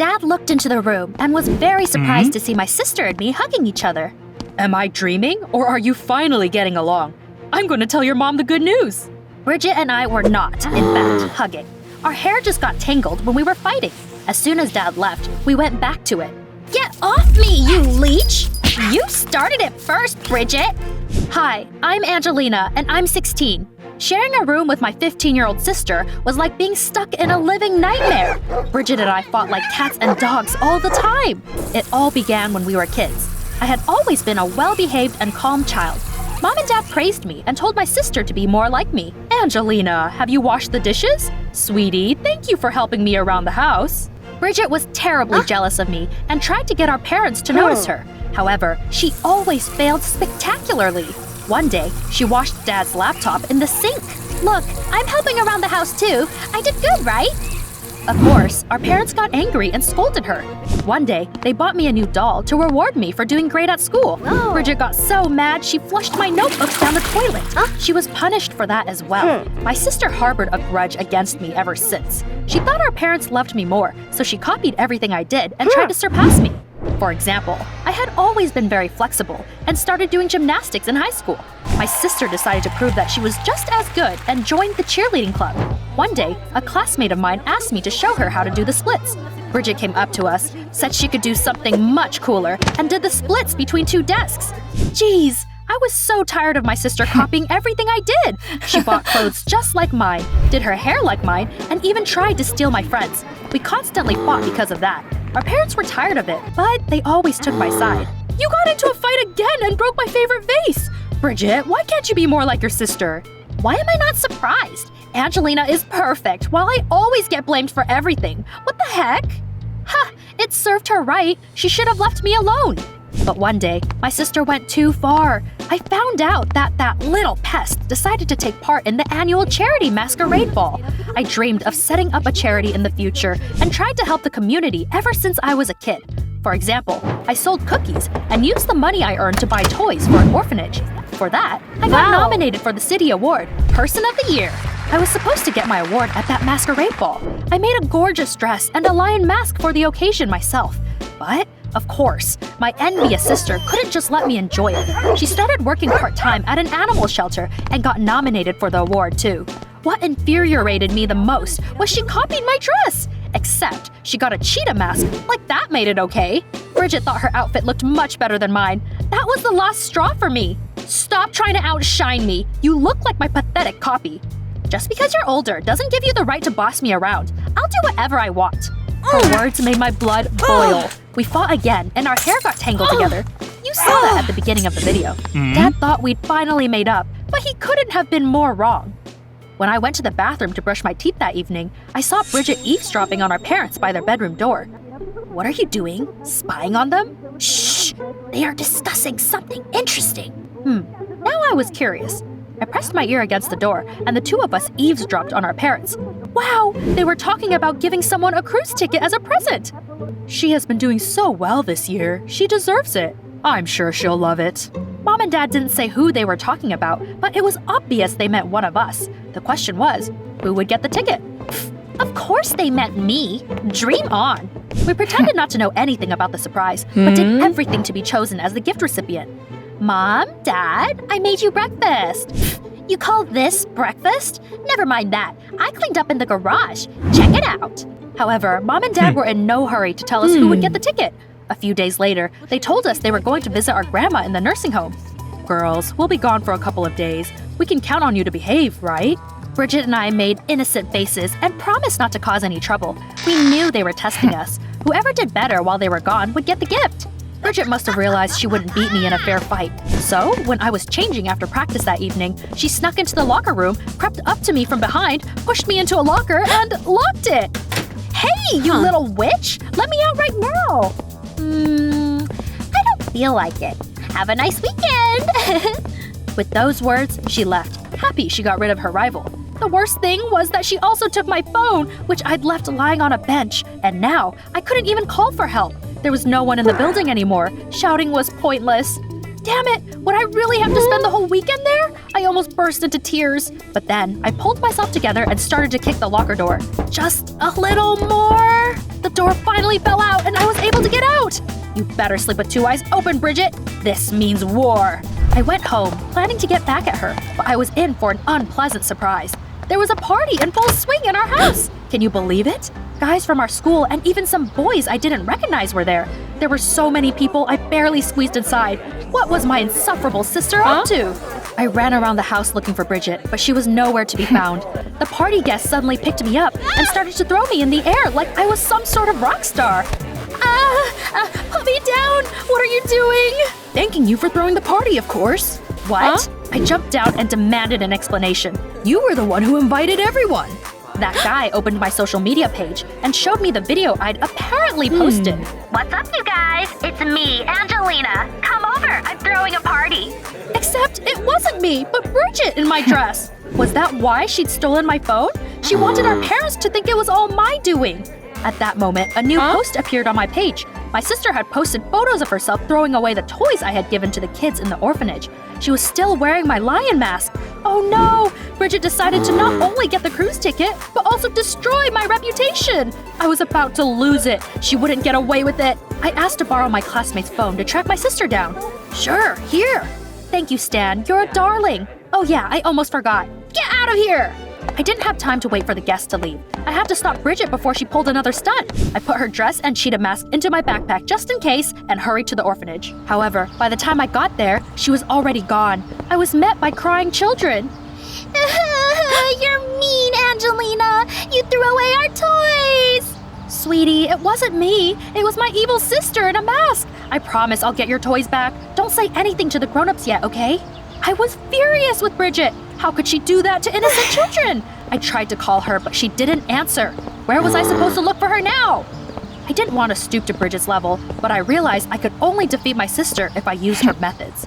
Dad looked into the room and was very surprised to see my sister and me hugging each other. Am I dreaming, or are you finally getting along? I'm going to tell your mom the good news. Bridget and I were not, in fact, hugging. Our hair just got tangled when we were fighting. As soon as Dad left, we went back to it. Get off me, you leech! You started it first, Bridget! Hi, I'm Angelina, and I'm 16. Sharing a room with my 15-year-old sister was like being stuck in a living nightmare. Bridget and I fought like cats and dogs all the time. It all began when we were kids. I had always been a well-behaved and calm child. Mom and Dad praised me and told my sister to be more like me. Angelina, have you washed the dishes? Sweetie, thank you for helping me around the house. Bridget was terribly jealous of me and tried to get our parents to notice her. However, she always failed spectacularly. One day, she washed Dad's laptop in the sink. Look, I'm helping around the house too. I did good, right? Of course, our parents got angry and scolded her. One day, they bought me a new doll to reward me for doing great at school. Bridget got so mad she flushed my notebooks down the toilet. She was punished for that as well. My sister harbored a grudge against me ever since. She thought our parents loved me more, so she copied everything I did and tried to surpass me. For example, I had always been very flexible and started doing gymnastics in high school. My sister decided to prove that she was just as good and joined the cheerleading club. One day, a classmate of mine asked me to show her how to do the splits. Bridget came up to us, said she could do something much cooler, and did the splits between two desks. Jeez, I was so tired of my sister copying everything I did. She bought clothes just like mine, did her hair like mine, and even tried to steal my friends. We constantly fought because of that. Our parents were tired of it, but they always took my side. You got into a fight again and broke my favorite vase! Bridget, why can't you be more like your sister? Why am I not surprised? Angelina is perfect, while I always get blamed for everything. What the heck? Ha! It served her right. She should have left me alone. But one day, my sister went too far. I found out that little pest decided to take part in the annual charity Masquerade ball. I dreamed of setting up a charity in the future and tried to help the community ever since I was a kid. For example, I sold cookies and used the money I earned to buy toys for an orphanage. For that, I got nominated for the city award, Person of the Year. I was supposed to get my award at that masquerade ball. I made a gorgeous dress and a lion mask for the occasion myself. But, of course, my envious sister couldn't just let me enjoy it. She started working part-time at an animal shelter and got nominated for the award too. What infuriated me the most was she copied my dress. Except she got a cheetah mask, like that made it okay. Bridget thought her outfit looked much better than mine. That was the last straw for me. Stop trying to outshine me. You look like my pathetic copy. Just because you're older doesn't give you the right to boss me around. I'll do whatever I want. Her words made my blood boil. We fought again, and our hair got tangled together. You saw that at the beginning of the video. Dad thought we'd finally made up, but he couldn't have been more wrong. When I went to the bathroom to brush my teeth that evening, I saw Bridget eavesdropping on our parents by their bedroom door. What are you doing? Spying on them? Shh! They are discussing something interesting. Now I was curious. I pressed my ear against the door, and the two of us eavesdropped on our parents. Wow! They were talking about giving someone a cruise ticket as a present! She has been doing so well this year. She deserves it. I'm sure she'll love it. Mom and Dad didn't say who they were talking about, but it was obvious they meant one of us. The question was, who would get the ticket? Of course they meant me. Dream on. We pretended not to know anything about the surprise, but did everything to be chosen as the gift recipient. Mom, Dad, I made you breakfast. You call this breakfast? Never mind that. I cleaned up in the garage. Check it out. However, Mom and Dad were in no hurry to tell us who would get the ticket. A few days later, they told us they were going to visit our grandma in the nursing home. Girls, we'll be gone for a couple of days. We can count on you to behave, right? Bridget and I made innocent faces and promised not to cause any trouble. We knew they were testing us. Whoever did better while they were gone would get the gift. Bridget must have realized she wouldn't beat me in a fair fight. So, when I was changing after practice that evening, she snuck into the locker room, crept up to me from behind, pushed me into a locker, and locked it. Hey, you little witch! Let me out right now! I don't feel like it. Have a nice weekend! With those words, she left, happy she got rid of her rival. The worst thing was that she also took my phone, which I'd left lying on a bench, and now I couldn't even call for help. There was no one in the building anymore. Shouting was pointless. Damn it! Would I really have to spend the whole weekend there? I almost burst into tears. But then, I pulled myself together and started to kick the locker door. Just a little more. The door finally fell out and I was able to get out! You better sleep with two eyes open, Bridget! This means war! I went home, planning to get back at her, but I was in for an unpleasant surprise. There was a party in full swing in our house! Can you believe it? Guys from our school and even some boys I didn't recognize were there. There were so many people I barely squeezed inside. What was my insufferable sister up to? I ran around the house looking for Bridget, but she was nowhere to be found. The party guests suddenly picked me up and started to throw me in the air like I was some sort of rock star. Put me down! What are you doing? Thanking you for throwing the party, of course. What? I jumped down and demanded an explanation. You were the one who invited everyone. That guy opened my social media page and showed me the video I'd apparently posted. What's up, you guys? It's me, Angelina. Come over, I'm throwing a party. Except it wasn't me, but Bridget in my dress. Was that why she'd stolen my phone? She wanted our parents to think it was all my doing. At that moment, a new post appeared on my page. My sister had posted photos of herself throwing away the toys I had given to the kids in the orphanage. She was still wearing my lion mask. Oh no! Bridget decided to not only get the cruise ticket, but also destroy my reputation. I was about to lose it. She wouldn't get away with it. I asked to borrow my classmate's phone to track my sister down. Sure, here. Thank you, Stan. You're a darling. Oh yeah, I almost forgot. Get out of here! I didn't have time to wait for the guests to leave. I had to stop Bridget before she pulled another stunt. I put her dress and cheetah mask into my backpack just in case and hurried to the orphanage. However, by the time I got there, she was already gone. I was met by crying children. You're mean, Angelina. You threw away our toys. Sweetie, it wasn't me. It was my evil sister in a mask. I promise I'll get your toys back. Don't say anything to the grown-ups yet, okay? I was furious with Bridget. How could she do that to innocent children? I tried to call her, but she didn't answer. Where was I supposed to look for her now? I didn't want to stoop to Bridget's level, but I realized I could only defeat my sister if I used her methods.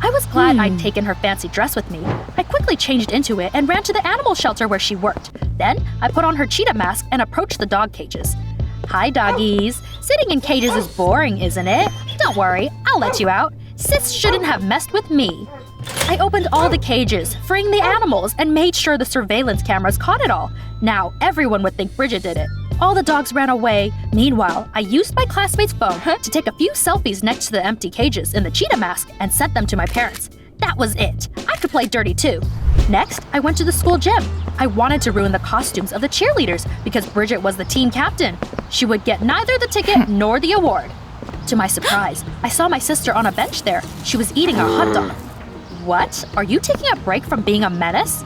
I was glad I'd taken her fancy dress with me. I quickly changed into it and ran to the animal shelter where she worked. Then, I put on her cheetah mask and approached the dog cages. Hi, doggies. Sitting in cages is boring, isn't it? Don't worry, I'll let you out. Sis shouldn't have messed with me. I opened all the cages, freeing the animals, and made sure the surveillance cameras caught it all. Now, everyone would think Bridget did it. All the dogs ran away. Meanwhile, I used my classmate's phone to take a few selfies next to the empty cages in the cheetah mask and sent them to my parents. That was it. I could play dirty too. Next, I went to the school gym. I wanted to ruin the costumes of the cheerleaders because Bridget was the team captain. She would get neither the ticket nor the award. To my surprise, I saw my sister on a bench there. She was eating a hot dog. What? Are you taking a break from being a menace?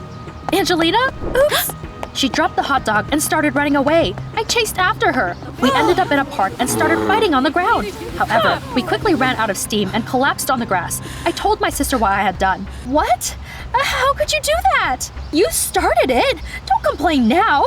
Angelina? Oops! She dropped the hot dog and started running away. I chased after her. We ended up in a park and started fighting on the ground. However, we quickly ran out of steam and collapsed on the grass. I told my sister what I had done. What? How could you do that? You started it! Don't complain now!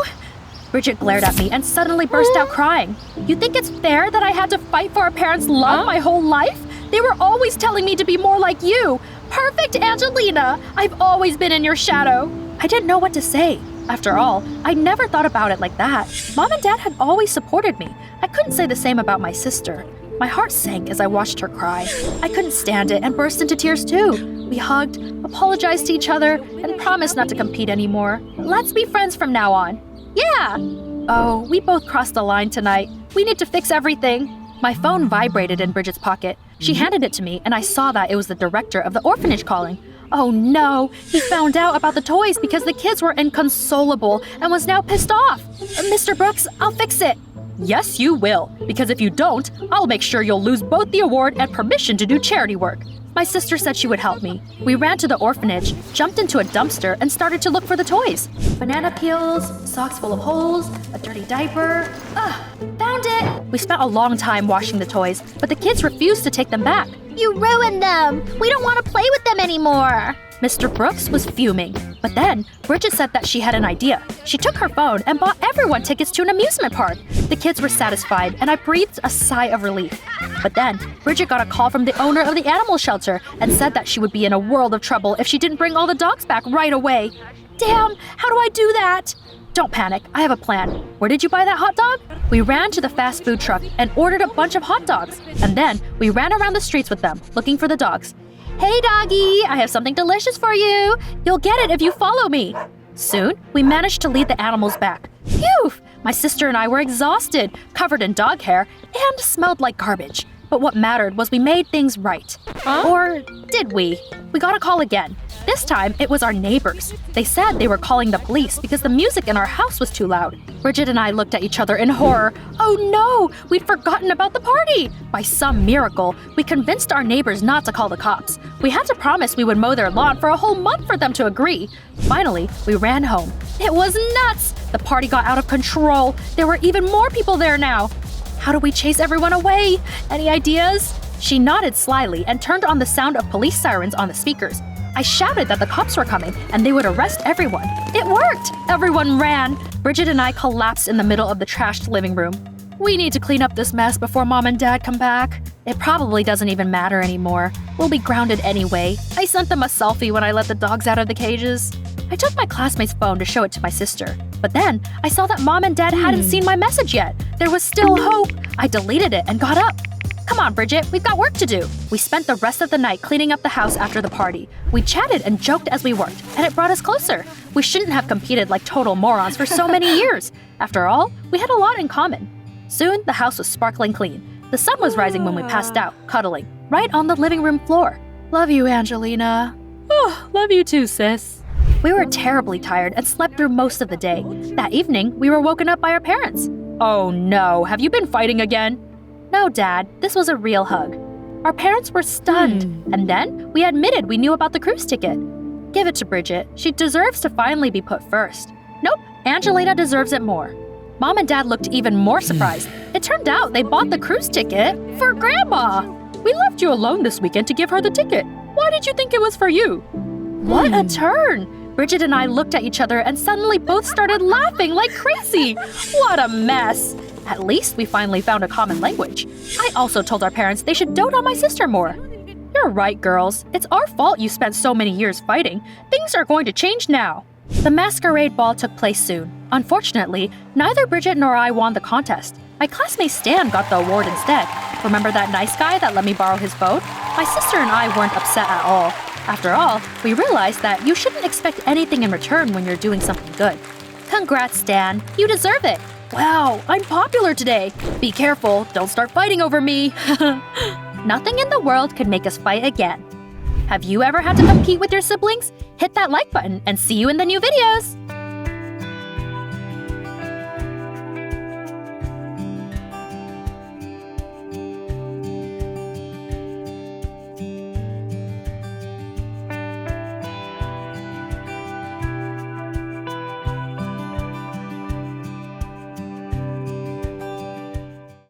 Bridget glared at me and suddenly burst out crying. You think it's fair that I had to fight for our parents' love my whole life? They were always telling me to be more like you. Perfect, Angelina! I've always been in your shadow. I didn't know what to say. After all, I never thought about it like that. Mom and Dad had always supported me. I couldn't say the same about my sister. My heart sank as I watched her cry. I couldn't stand it and burst into tears too. We hugged, apologized to each other, and promised not to compete anymore. Let's be friends from now on. Yeah! Oh, we both crossed the line tonight. We need to fix everything. My phone vibrated in Bridget's pocket. She handed it to me, and I saw that it was the director of the orphanage calling. Oh no, he found out about the toys because the kids were inconsolable and was now pissed off. Mr. Brooks, I'll fix it. Yes, you will, because if you don't, I'll make sure you'll lose both the award and permission to do charity work. My sister said she would help me. We ran to the orphanage, jumped into a dumpster, and started to look for the toys. Banana peels, socks full of holes, a dirty diaper. Found it! We spent a long time washing the toys, but the kids refused to take them back. You ruined them. We don't want to play with them anymore. Mr. Brooks was fuming. But then, Bridget said that she had an idea. She took her phone and bought everyone tickets to an amusement park. The kids were satisfied, and I breathed a sigh of relief. But then, Bridget got a call from the owner of the animal shelter and said that she would be in a world of trouble if she didn't bring all the dogs back right away. Damn, how do I do that? Don't panic, I have a plan. Where did you buy that hot dog? We ran to the fast food truck and ordered a bunch of hot dogs. And then, we ran around the streets with them, looking for the dogs. Hey doggy, I have something delicious for you. You'll get it if you follow me. Soon, we managed to lead the animals back. Phew! My sister and I were exhausted, covered in dog hair, and smelled like garbage. But what mattered was we made things right. Or did we? We got a call again. This time, it was our neighbors. They said they were calling the police because the music in our house was too loud. Bridget and I looked at each other in horror. Oh no! We'd forgotten about the party! By some miracle, we convinced our neighbors not to call the cops. We had to promise we would mow their lawn for a whole month for them to agree. Finally, we ran home. It was nuts! The party got out of control. There were even more people there now. How do we chase everyone away? Any ideas? She nodded slyly and turned on the sound of police sirens on the speakers. I shouted that the cops were coming and they would arrest everyone. It worked! Everyone ran. Bridget and I collapsed in the middle of the trashed living room. We need to clean up this mess before Mom and Dad come back. It probably doesn't even matter anymore. We'll be grounded anyway. I sent them a selfie when I let the dogs out of the cages. I took my classmate's phone to show it to my sister. But then, I saw that Mom and Dad hadn't seen my message yet. There was still hope. I deleted it and got up. Come on, Bridget, we've got work to do. We spent the rest of the night cleaning up the house after the party. We chatted and joked as we worked, and it brought us closer. We shouldn't have competed like total morons for so many years. After all, we had a lot in common. Soon, the house was sparkling clean. The sun was rising when we passed out, cuddling, right on the living room floor. Love you, Angelina. Oh, love you too, sis. We were terribly tired and slept through most of the day. That evening, we were woken up by our parents. Oh no, have you been fighting again? No, Dad, this was a real hug. Our parents were stunned, and then we admitted we knew about the cruise ticket. Give it to Bridget. She deserves to finally be put first. Nope, Angelina deserves it more. Mom and Dad looked even more surprised. It turned out they bought the cruise ticket for Grandma. We left you alone this weekend to give her the ticket. Why did you think it was for you? What a turn! Bridget and I looked at each other and suddenly both started laughing like crazy. What a mess! At least we finally found a common language. I also told our parents they should dote on my sister more. You're right, girls. It's our fault you spent so many years fighting. Things are going to change now. The masquerade ball took place soon. Unfortunately, neither Bridget nor I won the contest. My classmate Stan got the award instead. Remember that nice guy that let me borrow his boat? My sister and I weren't upset at all. After all, we realized that you shouldn't expect anything in return when you're doing something good. Congrats, Stan. You deserve it. Wow, I'm popular today. Be careful, don't start fighting over me. Nothing in the world could make us fight again. Have you ever had to compete with your siblings? Hit that like button and see you in the new videos!